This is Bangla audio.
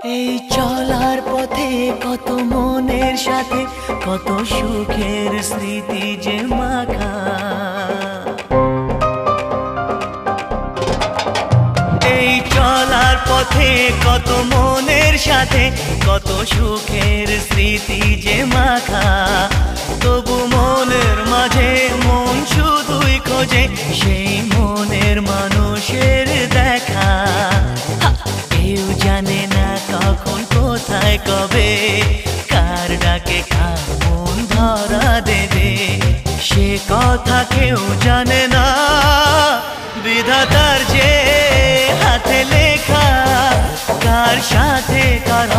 এই চলার পথে কত মনের সাথে কত সুখের স্মৃতি যে মাখা। এই চলার পথে কত মনের সাথে কত সুখের স্মৃতি যে মাখা। তবু মনের মাঝে মন শুধুই খোঁজে সেই মনের মানুষের দেখা। কেউ জানে না কখন কোথায় কবে কার ডাকে কার মন ধরা দেবে, সে কথা কেউ জানে না। বিধাতার যে হাতে লেখা কার সাথে কার